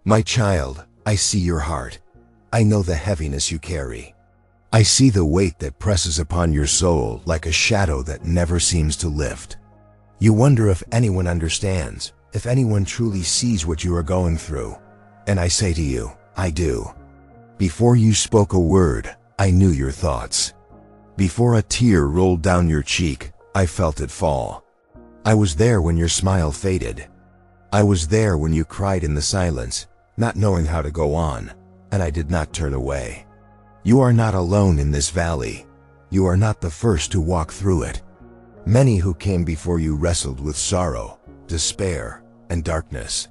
My child, I see your heart. I know the heaviness you carry. I see the weight that presses upon your soul like a shadow that never seems to lift. You wonder if anyone understands, if anyone truly sees what you are going through. And I say to you, I do. Before you spoke a word, I knew your thoughts. Before a tear rolled down your cheek, I felt it fall. I was there when your smile faded. I was there when you cried in the silence, not knowing how to go on, and I did not turn away. You are not alone in this valley. You are not the first to walk through it. Many who came before you wrestled with sorrow, despair, and darkness.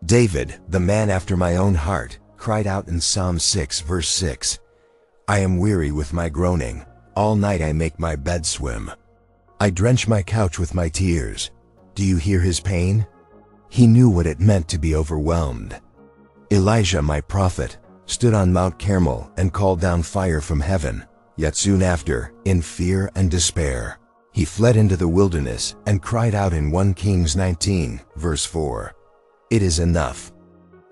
David, the man after my own heart, cried out in Psalm 6 verse 6, I am weary with my groaning. All night I make my bed swim. I drench my couch with my tears. Do you hear his pain? He knew what it meant to be overwhelmed. Elijah, my prophet, stood on Mount Carmel and called down fire from heaven, yet soon after, in fear and despair, he fled into the wilderness and cried out in 1 Kings 19, verse 4, It is enough.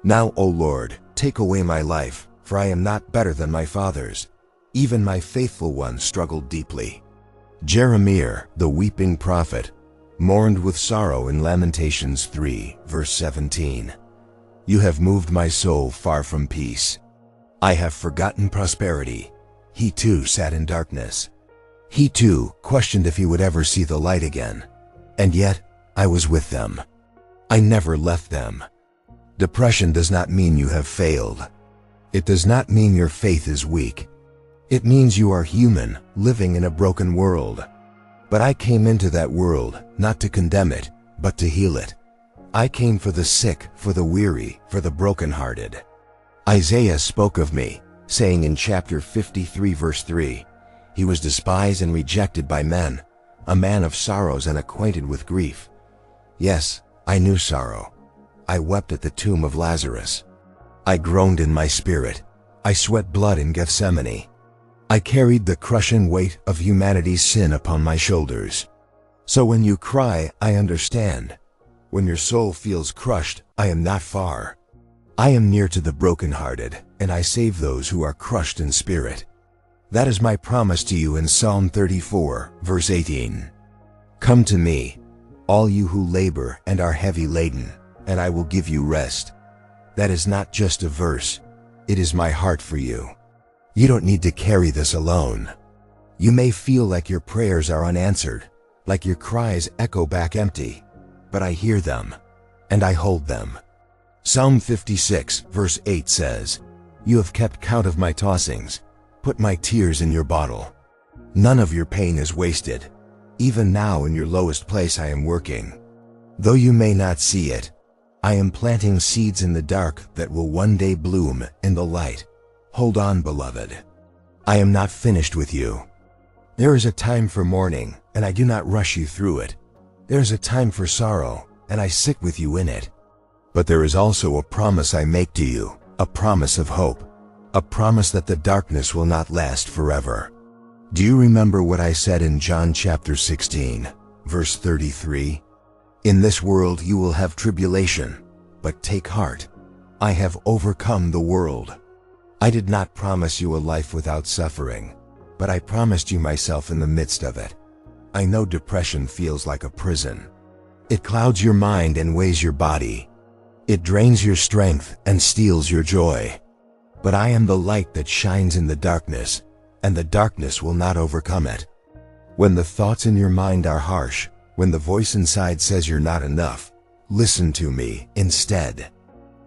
Now, O Lord, take away my life, for I am not better than my fathers. Even my faithful one struggled deeply. Jeremiah, the weeping prophet, mourned with sorrow in Lamentations 3, verse 17. You have moved my soul far from peace. I have forgotten prosperity. He too sat in darkness. He too questioned if he would ever see the light again. And yet, I was with them. I never left them. Depression does not mean you have failed. It does not mean your faith is weak. It means you are human, living in a broken world. But I came into that world, not to condemn it, but to heal it. I came for the sick, for the weary, for the brokenhearted. Isaiah spoke of me, saying in chapter 53 verse 3, He was despised and rejected by men, a man of sorrows and acquainted with grief. Yes, I knew sorrow. I wept at the tomb of Lazarus. I groaned in my spirit. I sweat blood in Gethsemane. I carried the crushing weight of humanity's sin upon my shoulders. So when you cry, I understand. When your soul feels crushed, I am not far. I am near to the brokenhearted, and I save those who are crushed in spirit. That is my promise to you in Psalm 34, verse 18. Come to me, all you who labor and are heavy laden, and I will give you rest. That is not just a verse. It is my heart for you. You don't need to carry this alone. You may feel like your prayers are unanswered, like your cries echo back empty, but I hear them, and I hold them. Psalm 56, verse 8 says, You have kept count of my tossings, put my tears in your bottle. None of your pain is wasted. Even now in your lowest place I am working. Though you may not see it, I am planting seeds in the dark that will one day bloom in the light. Hold on, beloved. I am not finished with you. There is a time for mourning, and I do not rush you through it. There is a time for sorrow, and I sit with you in it. But there is also a promise I make to you, a promise of hope, a promise that the darkness will not last forever. Do you remember what I said in John chapter 16, verse 33? In this world you will have tribulation, but take heart. I have overcome the world. I did not promise you a life without suffering, but I promised you myself in the midst of it. I know depression feels like a prison. It clouds your mind and weighs your body. It drains your strength and steals your joy. But I am the light that shines in the darkness, and the darkness will not overcome it. When the thoughts in your mind are harsh, when the voice inside says you're not enough, listen to me instead.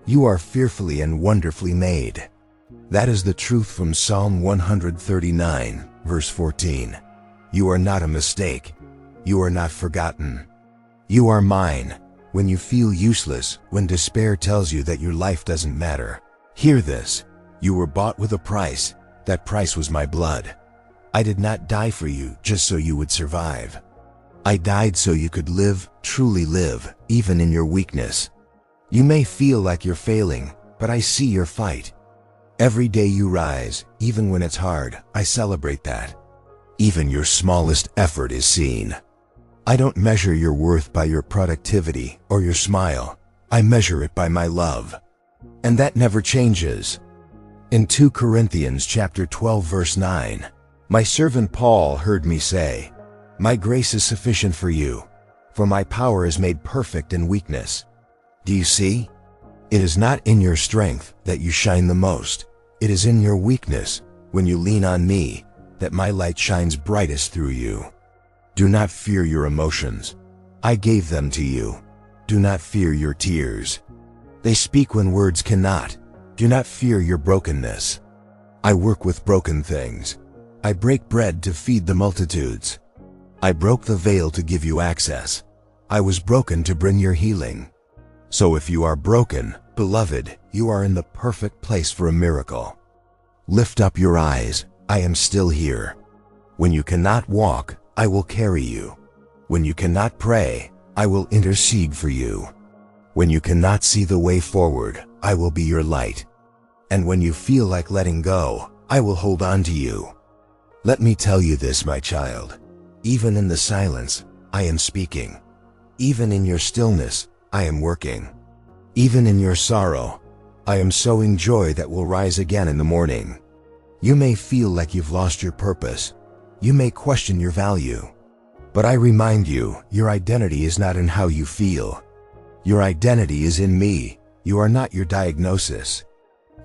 You are fearfully and wonderfully made. That is the truth from Psalm 139, verse 14. You are not a mistake. You are not forgotten. You are mine. When you feel useless, when despair tells you that your life doesn't matter, hear this. You were bought with a price. That price was my blood. I did not die for you just so you would survive. I died so you could live, truly live, even in your weakness. You may feel like you're failing, but I see your fight. Every day you rise, even when it's hard, I celebrate that. Even your smallest effort is seen. I don't measure your worth by your productivity or your smile. I measure it by my love. And that never changes. In 2 Corinthians chapter 12 verse 9, my servant Paul heard me say, "My grace is sufficient for you, for my power is made perfect in weakness." Do you see? It is not in your strength that you shine the most. It is in your weakness, when you lean on me, that my light shines brightest through you. Do not fear your emotions. I gave them to you. Do not fear your tears. They speak when words cannot. Do not fear your brokenness. I work with broken things. I break bread to feed the multitudes. I broke the veil to give you access. I was broken to bring your healing. So if you are broken, beloved, you are in the perfect place for a miracle. Lift up your eyes. I am still here. When you cannot walk, I will carry you. When you cannot pray, I will intercede for you. When you cannot see the way forward, I will be your light. And when you feel like letting go, I will hold on to you. Let me tell you this, my child. Even in the silence, I am speaking. Even in your stillness, I am working. Even in your sorrow, I am sowing joy that will rise again in the morning. You may feel like you've lost your purpose. You may question your value. But I remind you, your identity is not in how you feel. Your identity is in me. You are not your diagnosis.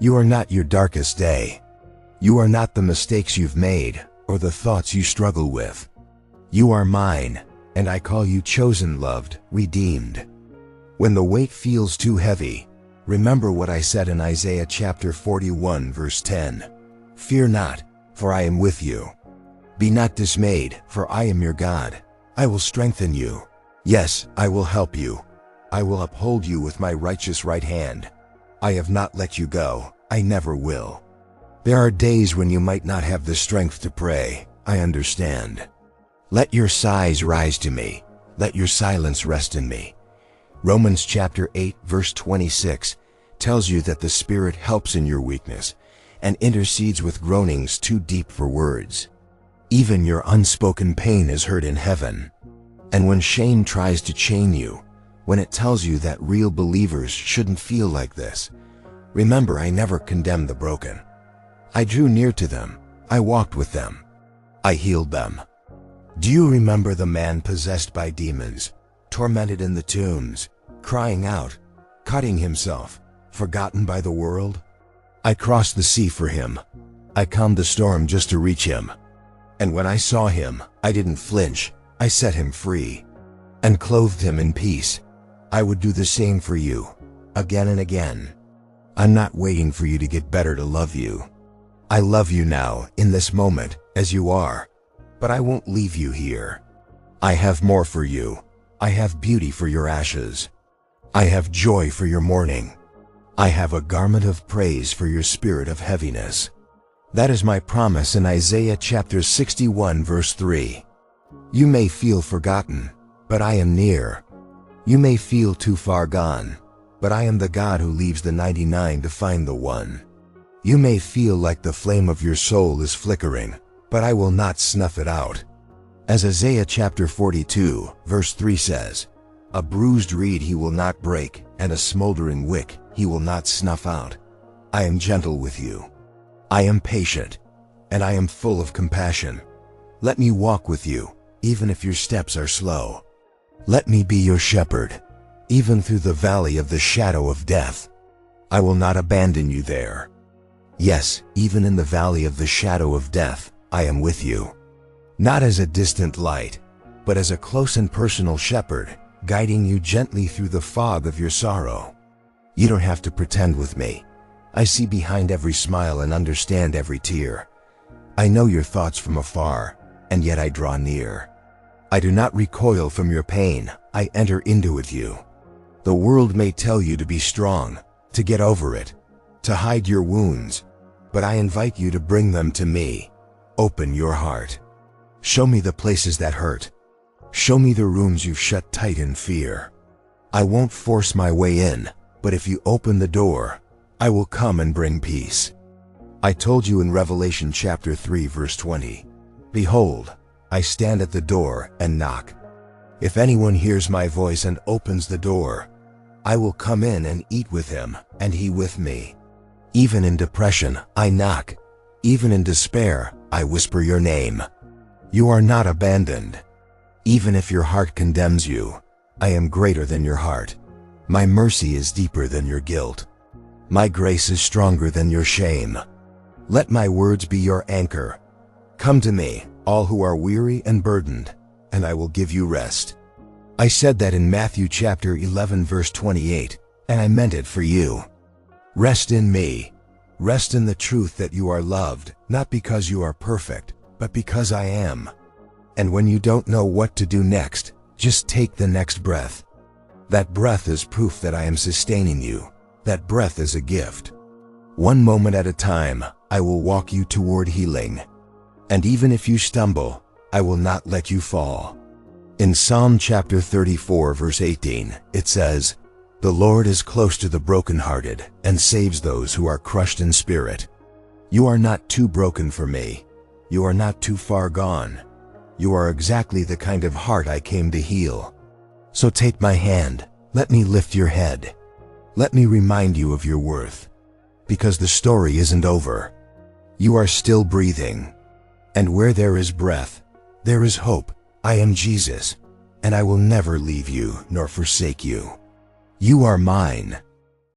You are not your darkest day. You are not the mistakes you've made or the thoughts you struggle with. You are mine, and I call you chosen, loved, redeemed. When the weight feels too heavy, remember what I said in Isaiah chapter 41 verse 10. Fear not, for I am with you. Be not dismayed, for I am your God. I will strengthen you. Yes, I will help you. I will uphold you with my righteous right hand. I have not let you go. I never will. There are days when you might not have the strength to pray. I understand. Let your sighs rise to me. Let your silence rest in me. Romans chapter 8 verse 26 tells you that the Spirit helps in your weakness and intercedes with groanings too deep for words. Even your unspoken pain is heard in heaven. And when shame tries to chain you, when it tells you that real believers shouldn't feel like this, remember, I never condemned the broken. I drew near to them. I walked with them. I healed them. Do you remember the man possessed by demons, tormented in the tombs, crying out, cutting himself, forgotten by the world? I crossed the sea for him. I calmed the storm just to reach him. And when I saw him, I didn't flinch. I set him free and clothed him in peace. I would do the same for you, again and again. I'm not waiting for you to get better to love you. I love you now, in this moment, as you are. But I won't leave you here. I have more for you. I have beauty for your ashes. I have joy for your mourning. I have a garment of praise for your spirit of heaviness. That is my promise in Isaiah chapter 61 verse 3. You may feel forgotten, but I am near. You may feel too far gone, but I am the God who leaves the 99 to find the one. You may feel like the flame of your soul is flickering, but I will not snuff it out. As Isaiah chapter 42 verse 3 says, a bruised reed he will not break, and a smoldering wick he will not snuff out. I am gentle with you. I am patient, and I am full of compassion. Let me walk with you, even if your steps are slow. Let me be your shepherd, even through the valley of the shadow of death. I will not abandon you there. Yes, even in the valley of the shadow of death, I am with you. Not as a distant light, but as a close and personal shepherd, guiding you gently through the fog of your sorrow. You don't have to pretend with me. I see behind every smile and understand every tear. I know your thoughts from afar, and yet I draw near. I do not recoil from your pain. I enter into it with you. The world may tell you to be strong, to get over it, to hide your wounds, but I invite you to bring them to me. Open your heart. Show me the places that hurt. Show me the rooms you've shut tight in fear. I won't force my way in, but if you open the door, I will come and bring peace. I told you in Revelation chapter 3 verse 20, behold, I stand at the door and knock. If anyone hears my voice and opens the door, I will come in and eat with him, and he with me. Even in depression, I knock. Even in despair, I whisper your name. You are not abandoned. Even if your heart condemns you, I am greater than your heart. My mercy is deeper than your guilt. My grace is stronger than your shame. Let my words be your anchor. Come to me, all who are weary and burdened, and I will give you rest. I said that in Matthew chapter 11 verse 28, and I meant it for you. Rest in me. Rest in the truth that you are loved, not because you are perfect, but because I am. And when you don't know what to do next, just take the next breath. That breath is proof that I am sustaining you. That breath is a gift. One moment at a time, I will walk you toward healing. And even if you stumble, I will not let you fall. In Psalm chapter 34 verse 18, it says, "The Lord is close to the brokenhearted and saves those who are crushed in spirit." You are not too broken for me. You are not too far gone. You are exactly the kind of heart I came to heal. So take my hand, let me lift your head. Let me remind you of your worth. Because the story isn't over. You are still breathing. And where there is breath, there is hope. I am Jesus, and I will never leave you nor forsake you. You are mine.